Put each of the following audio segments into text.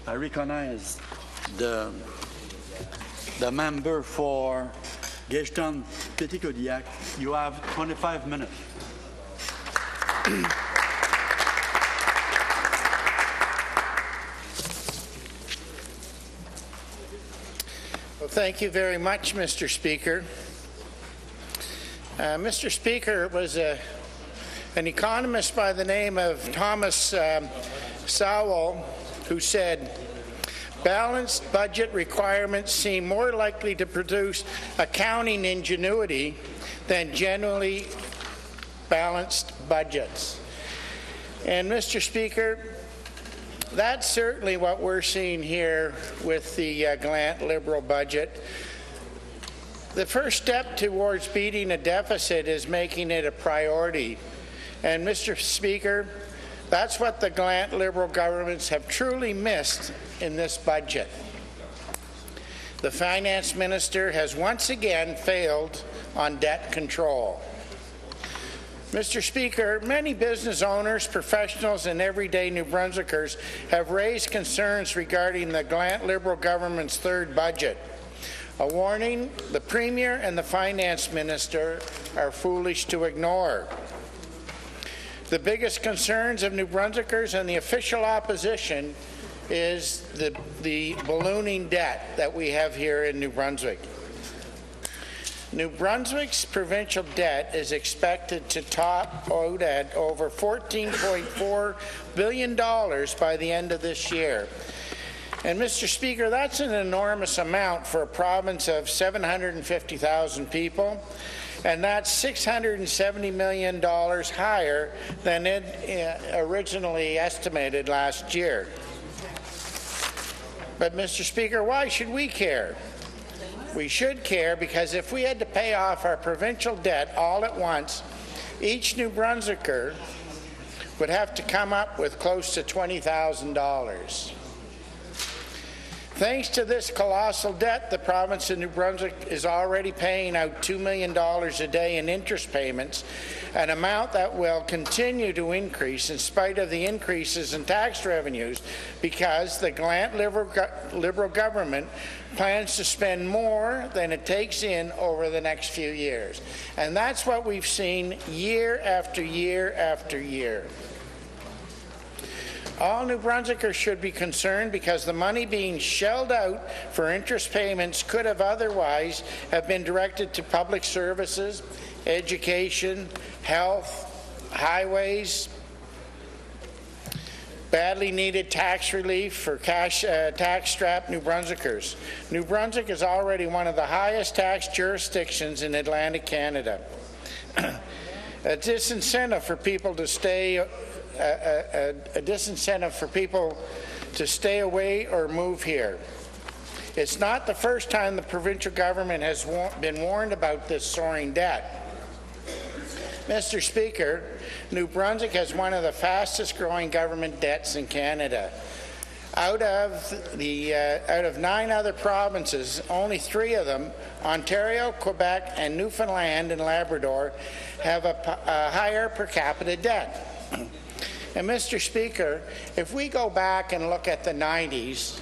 I recognize the member for Gagetown Petit Kodiak. You have 25 minutes. Well, thank you very much, Mr. Speaker. Mr. Speaker, it was an economist by the name of Thomas Sowell who said, balanced budget requirements seem more likely to produce accounting ingenuity than generally balanced budgets. And Mr. Speaker, that's certainly what we're seeing here with the Gallant Liberal budget. The first step towards beating a deficit is making it a priority. And Mr. Speaker, that's what the Gallant Liberal governments have truly missed in this budget. The Finance Minister has once again failed on debt control. Mr. Speaker, many business owners, professionals, and everyday New Brunswickers have raised concerns regarding the Gallant Liberal government's third budget. A warning the Premier and the Finance Minister are foolish to ignore. The biggest concerns of New Brunswickers and the official opposition is the ballooning debt that we have here in New Brunswick. New Brunswick's provincial debt is expected to top out at over $14.4 billion by the end of this year. And Mr. Speaker, that's an enormous amount for a province of 750,000 people, and that's $670 million higher than it originally estimated last year. But Mr. Speaker, why should we care? We should care because if we had to pay off our provincial debt all at once, each New Brunswicker would have to come up with close to $20,000. Thanks to this colossal debt, the province of New Brunswick is already paying out $2 million a day in interest payments, an amount that will continue to increase in spite of the increases in tax revenues because the Gallant Liberal government plans to spend more than it takes in over the next few years. And that's what we've seen year after year after year. All New Brunswickers should be concerned because the money being shelled out for interest payments could have otherwise have been directed to public services, education, health, highways, badly needed tax relief for tax-strapped New Brunswickers. New Brunswick is already one of the highest tax jurisdictions in Atlantic Canada. A disincentive for people to stay away or move here. It's not the first time the provincial government has been warned about this soaring debt. Mr. Speaker, New Brunswick has one of the fastest growing government debts in Canada. Out of 9 other provinces, only 3 of them, Ontario, Quebec, and Newfoundland and Labrador, have a higher per capita debt. And Mr. Speaker, if we go back and look at the 90s,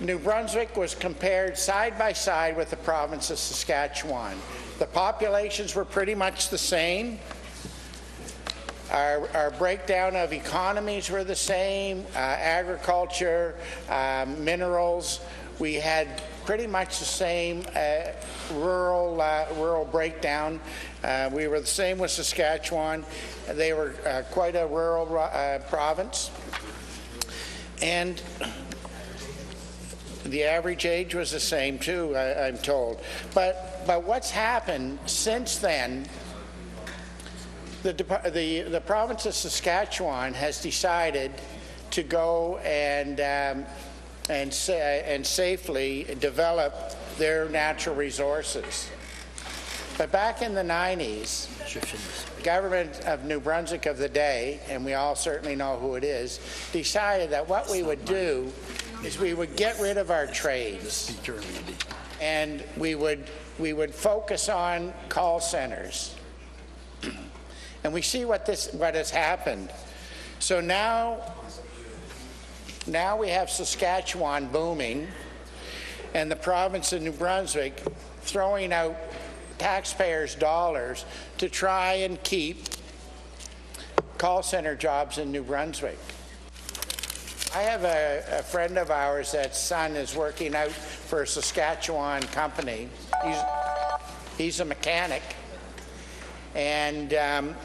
New Brunswick was compared side by side with the province of Saskatchewan. The populations were pretty much the same. Our breakdown of economies were the same, agriculture, minerals. We had pretty much the same rural breakdown. We were the same with Saskatchewan. They were quite a rural province. And the average age was the same too, I'm told. But what's happened since then, the province of Saskatchewan has decided to go and safely develop their natural resources. But back in the 90s, the government of New Brunswick of the day, and we all certainly know who it is, decided that what we would do is we would get rid of our trades, and we would focus on call centers. And we see what has happened. So now Now we have Saskatchewan booming, and the province of New Brunswick throwing out taxpayers' dollars to try and keep call center jobs in New Brunswick. I have a friend of ours that's son is working out for a Saskatchewan company. He's a mechanic, and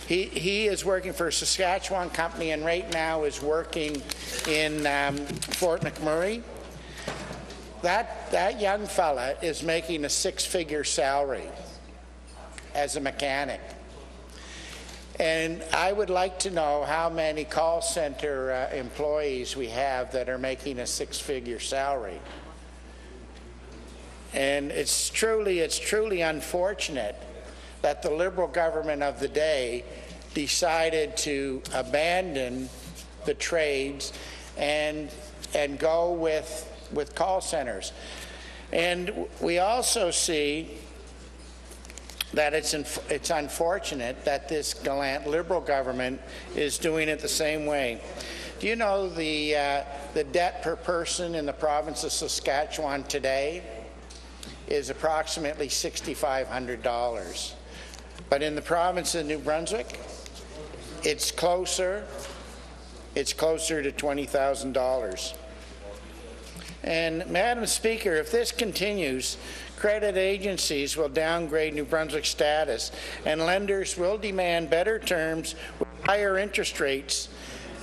he is working for a Saskatchewan company, and right now is working in Fort McMurray. That young fella is making a six-figure salary as a mechanic. And I would like to know how many call center employees we have that are making a six-figure salary. And it's truly unfortunate that the Liberal government of the day decided to abandon the trades and go with call centers. And we also see that it's unfortunate that this gallant Liberal government is doing it the same way. Do you know the debt per person in the province of Saskatchewan today is approximately $6,500, but in the province of New Brunswick, it's closer to $20,000. And Madam Speaker, if this continues, credit agencies will downgrade New Brunswick's status, and lenders will demand better terms with higher interest rates,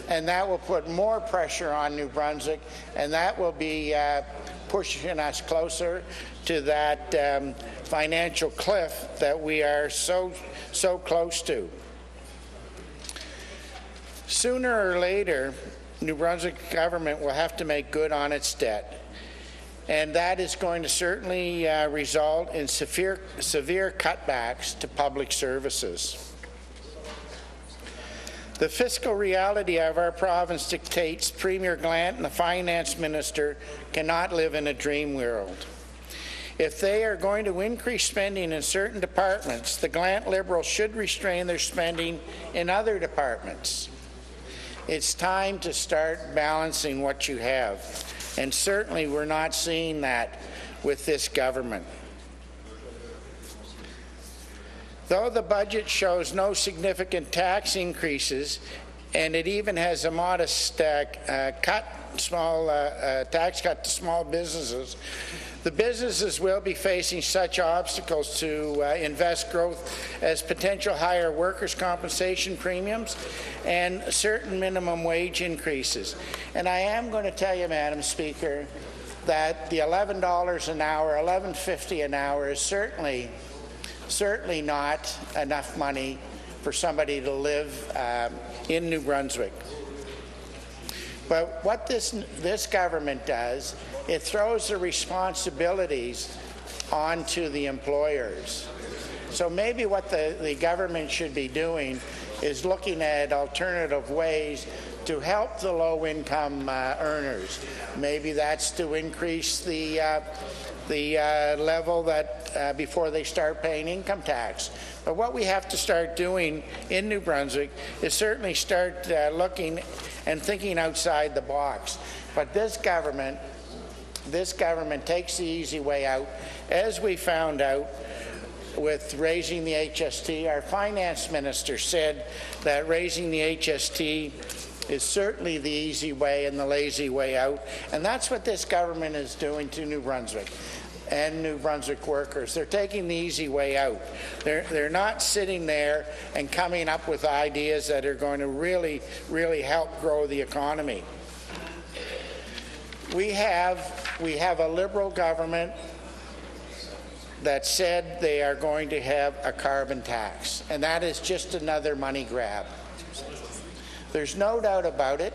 and that will put more pressure on New Brunswick, and that will be pushing us closer to that financial cliff that we are so close to. Sooner or later, New Brunswick government will have to make good on its debt, and that is going to certainly result in severe cutbacks to public services. The fiscal reality of our province dictates Premier Glant and the Finance Minister cannot live in a dream world. If they are going to increase spending in certain departments, the Glant Liberals should restrain their spending in other departments. It's time to start balancing what you have, and certainly we're not seeing that with this government. Though the budget shows no significant tax increases, and it even has a modest tax cut to small businesses, the businesses will be facing such obstacles to invest growth as potential higher workers' compensation premiums and certain minimum wage increases. And I am going to tell you, Madam Speaker, that the $11 an hour, $11.50 an hour is certainly not enough money for somebody to live in New Brunswick. But what this government does, it throws the responsibilities onto the employers. So maybe what the government should be doing is looking at alternative ways to help the low-income earners. Maybe that's to increase the level that before they start paying income tax. But what we have to start doing in New Brunswick is certainly start looking and thinking outside the box. But this government takes the easy way out, as we found out with raising the HST. Our finance minister said that raising the HST is certainly the easy way and the lazy way out, and that's what this government is doing to New Brunswick and New Brunswick workers. They're taking the easy way out. They're not sitting there and coming up with ideas that are going to really help grow the economy. We have a Liberal government that said they are going to have a carbon tax, and that is just another money grab. There's no doubt about it.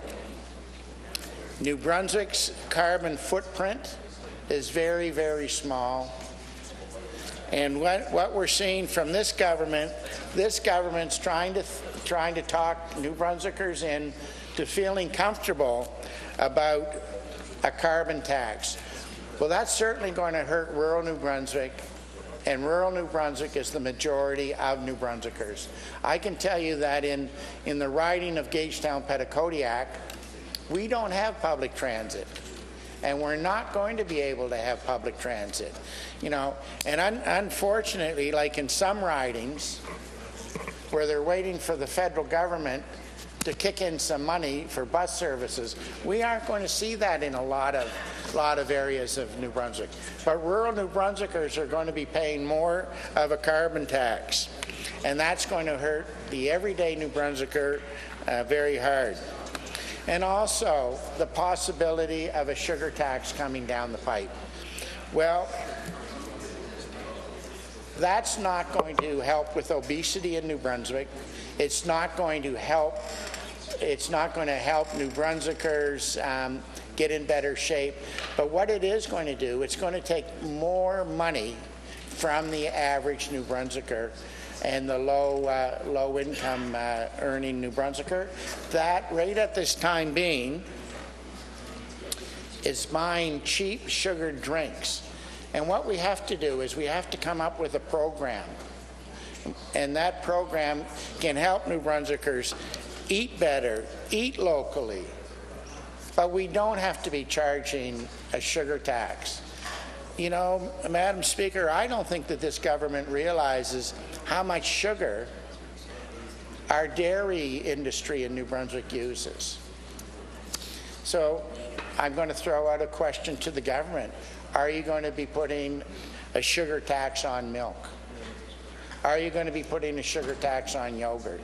New Brunswick's carbon footprint is very small. And what we're seeing from this government's trying to talk New Brunswickers into feeling comfortable about a carbon tax. Well, that's certainly going to hurt rural New Brunswick, and rural New Brunswick is the majority of New Brunswickers. I can tell you that in the riding of Gagetown-Petitcodiac, We don't have public transit, and we're not going to be able to have public transit. You know, and unfortunately, like in some ridings where they're waiting for the federal government to kick in some money for bus services, we aren't going to see that in a lot of areas of New Brunswick. But rural New Brunswickers are going to be paying more of a carbon tax, and that's going to hurt the everyday New Brunswicker very hard. And also the possibility of a sugar tax coming down the pipe. Well, that's not going to help with obesity in New Brunswick. It's not going to help. It's not going to help New Brunswickers get in better shape. But what it is going to do, it's going to take more money from the average New Brunswicker and the low income earning New Brunswicker. That right at this time being is buying cheap sugared drinks. And what we have to do is we have to come up with a program. And that program can help New Brunswickers eat better, eat locally. But we don't have to be charging a sugar tax. You know, Madam Speaker, I don't think that this government realizes how much sugar our dairy industry in New Brunswick uses. So I'm going to throw out a question to the government. Are you going to be putting a sugar tax on milk? Are you going to be putting a sugar tax on yogurt?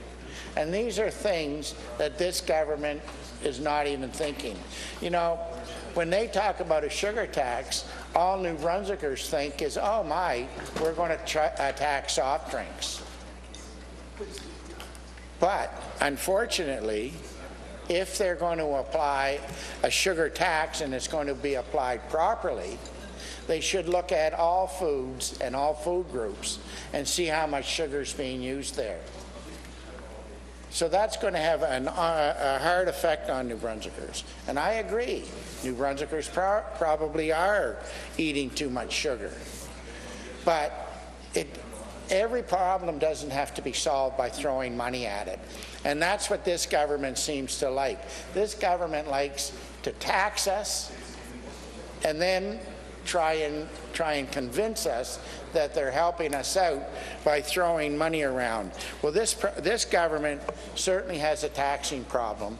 And these are things that this government is not even thinking. You know, when they talk about a sugar tax, all New Brunswickers think is, oh my, we're going to tax soft drinks. But unfortunately, if they're going to apply a sugar tax and it's going to be applied properly, they should look at all foods and all food groups and see how much sugar is being used there. So that's going to have a hard effect on New Brunswickers. And I agree, New Brunswickers probably are eating too much sugar. But every problem doesn't have to be solved by throwing money at it. And that's what this government seems to like. This government likes to tax us and then try and convince us that they're helping us out by throwing money around. Well, this government certainly has a taxing problem,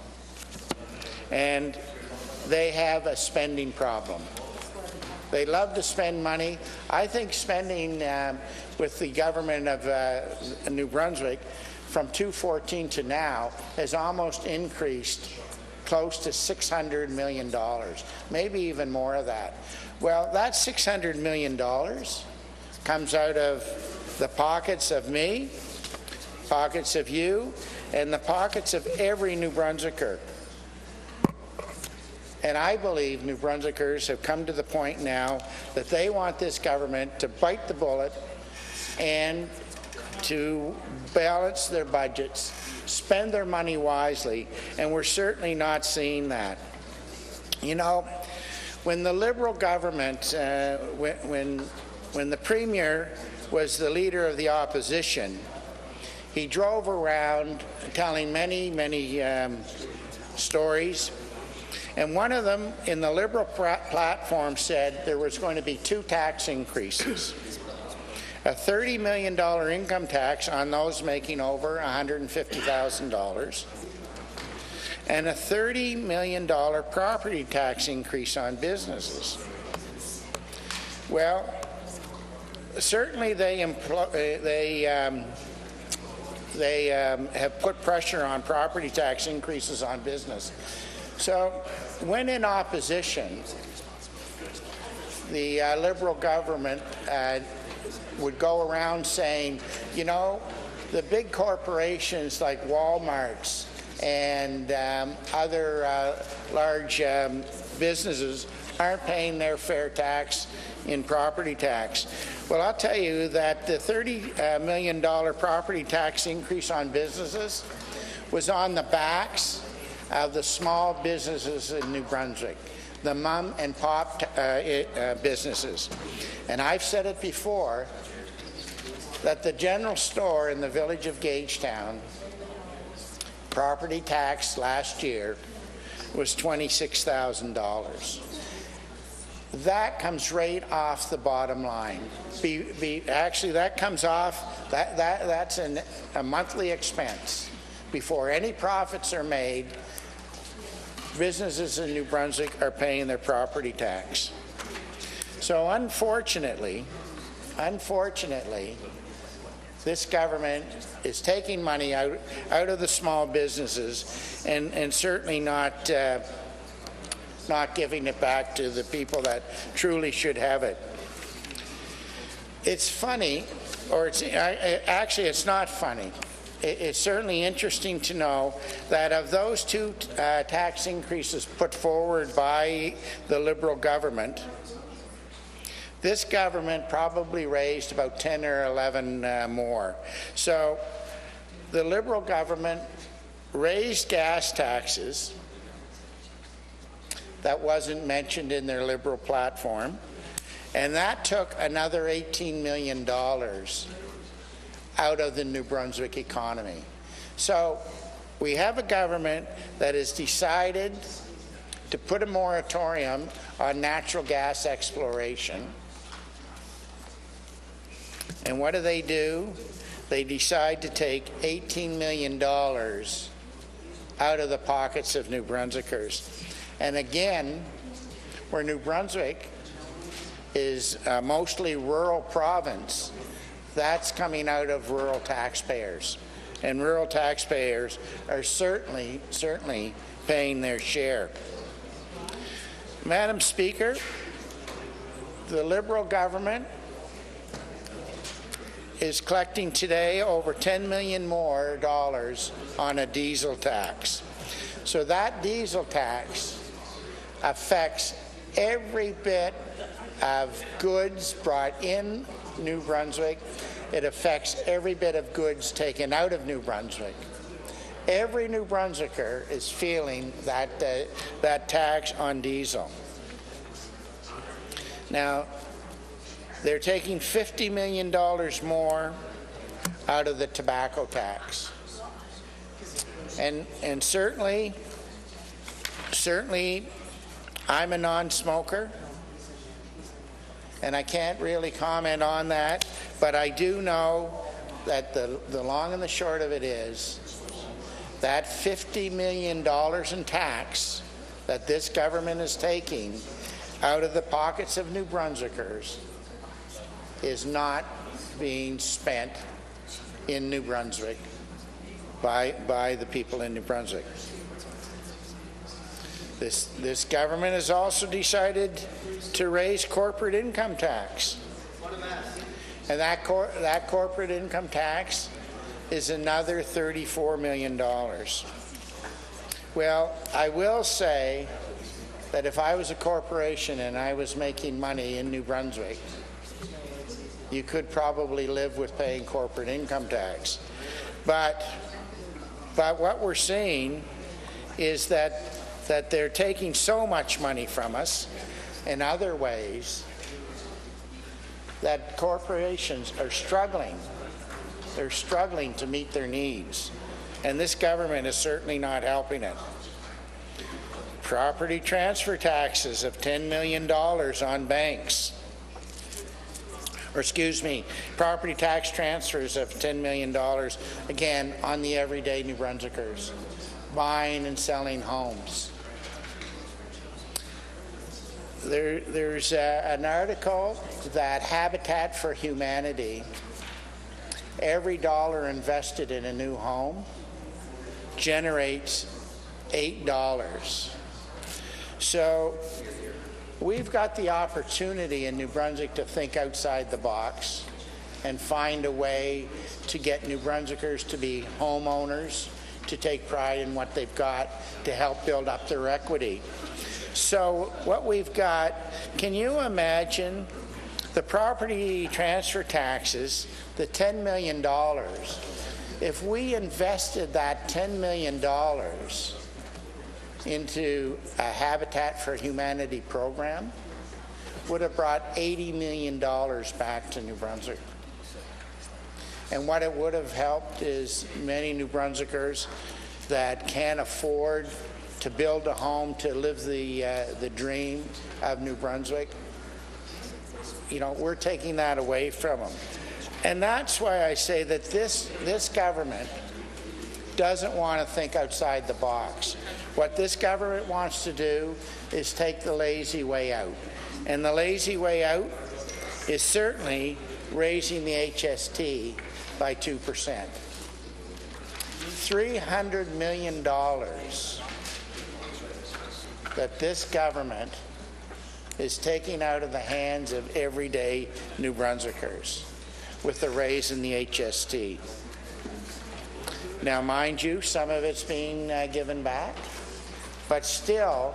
and they have a spending problem. They love to spend money. I think spending with the government of New Brunswick from 2014 to now has almost increased close to $600 million, maybe even more of that. Well, that $600 million comes out of the pockets of me, pockets of you, and the pockets of every New Brunswicker. And I believe New Brunswickers have come to the point now that they want this government to bite the bullet and to balance their budgets, spend their money wisely, and we're certainly not seeing that. You know, when the Liberal government, when the Premier was the leader of the opposition, he drove around telling many stories. And one of them in the Liberal platform said there was going to be 2 tax increases. A $30 million income tax on those making over $150,000 and a $30 million property tax increase on businesses. Well, certainly they have put pressure on property tax increases on business. So when in opposition, the Liberal government would go around saying, you know, the big corporations like Walmart's and other large businesses aren't paying their fair tax in property tax. Well, I'll tell you that the $30 million property tax increase on businesses was on the backs of the small businesses in New Brunswick, the mom and pop businesses. And I've said it before, that the general store in the village of Gagetown property tax last year was $26,000. That comes right off the bottom line. Actually, that comes off, that's a monthly expense. Before any profits are made, businesses in New Brunswick are paying their property tax. So unfortunately, this government is taking money out of the small businesses and certainly not giving it back to the people that truly should have it. It's funny, or actually it's not funny. It's certainly interesting to know that of those two tax increases put forward by the Liberal government, this government probably raised about 10 or 11 more. So the Liberal government raised gas taxes. That wasn't mentioned in their Liberal platform. And that took another $18 million out of the New Brunswick economy. So we have a government that has decided to put a moratorium on natural gas exploration. And what do? They decide to take $18 million out of the pockets of New Brunswickers. And again, where New Brunswick is a mostly rural province, that's coming out of rural taxpayers. And rural taxpayers are certainly paying their share. Madam Speaker, the Liberal government is collecting today over $10 million more on a diesel tax. So that diesel tax affects every bit of goods brought in New Brunswick. It affects every bit of goods taken out of New Brunswick. Every New Brunswicker is feeling that tax on diesel. Now, they're taking $50 million more out of the tobacco tax. And certainly, I'm a non-smoker, and I can't really comment on that, but I do know that the long and the short of it is that $50 million in tax that this government is taking out of the pockets of New Brunswickers is not being spent in New Brunswick by the people in New Brunswick. This government has also decided to raise corporate income tax. And that corporate income tax is another $34 million. Well, I will say that if I was a corporation and I was making money in New Brunswick, you could probably live with paying corporate income tax. But what we're seeing is that they're taking so much money from us in other ways that corporations are struggling. They're struggling to meet their needs. And this government is certainly not helping it. Property transfer taxes of $10 million on banks. Or excuse me, property tax transfers of $10 million, again, on the everyday New Brunswickers, buying and selling homes. There's an article that Habitat for Humanity, every dollar invested in a new home generates $8. So we've got the opportunity in New Brunswick to think outside the box and find a way to get New Brunswickers to be homeowners, to take pride in what they've got, to help build up their equity. So what we've got, can you imagine the property transfer taxes, the $10 million, if we invested that $10 million into a Habitat for Humanity program, would have brought $80 million back to New Brunswick. And what it would have helped is many New Brunswickers that can't afford to build a home, to live the dream of New Brunswick. You know, we're taking that away from them. And that's why I say that this government doesn't want to think outside the box. What this government wants to do is take the lazy way out. And the lazy way out is certainly raising the HST by 2%. $300 million that this government is taking out of the hands of everyday New Brunswickers with the raise in the HST. Now, mind you, some of it's being given back, but still,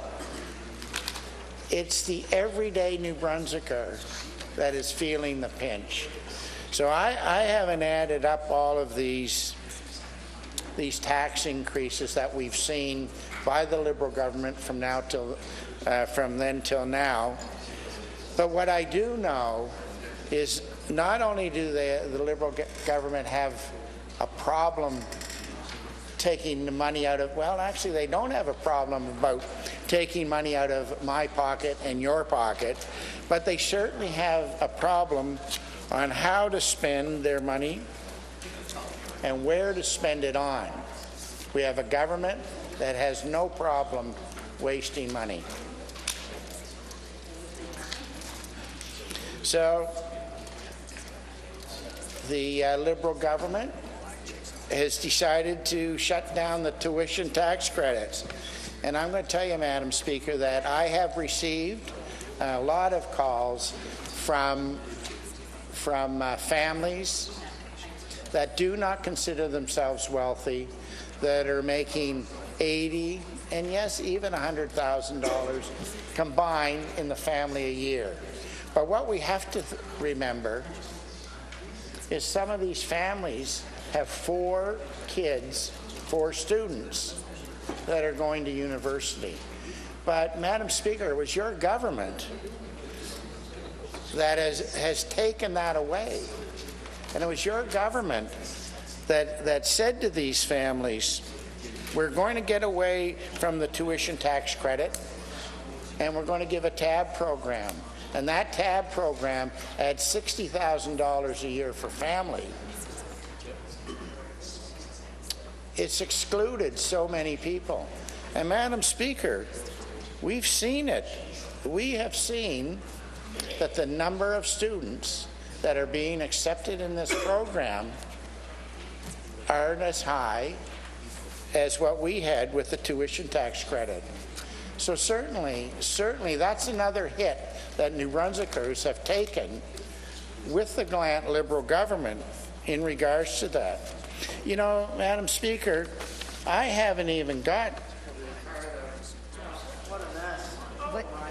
it's the everyday New Brunswicker that is feeling the pinch. So I haven't added up all of these tax increases that we've seen by the Liberal government from then till now. But what I do know is not only do the Liberal government have a problem taking the money out of, well, actually they don't have a problem about taking money out of my pocket and your pocket, but they certainly have a problem on how to spend their money and where to spend it on. We have a government that has no problem wasting money. So the Liberal government has decided to shut down the tuition tax credits. And I'm going to tell you, Madam Speaker, that I have received a lot of calls from families that do not consider themselves wealthy, that are making $80,000 and yes, even $100,000 combined in the family a year. But what we have to remember is some of these families have 4 kids, 4 students that are going to university. But, Madam Speaker, it was your government that has taken that away. And it was your government that said to these families, we're going to get away from the tuition tax credit and we're going to give a TAB program. And that TAB program adds $60,000 a year for family. It's excluded so many people. And Madam Speaker, we've seen it. We have seen that the number of students that are being accepted in this program aren't as high as what we had with the tuition tax credit. So certainly that's another hit that New Brunswickers have taken with the Gallant Liberal government in regards to that. You know, Madam Speaker, I haven't even got...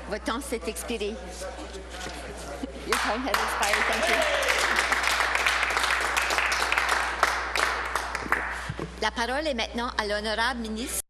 Votre temps s'est expiré. Your time has expired. Thank you. La parole est maintenant à l'honorable ministre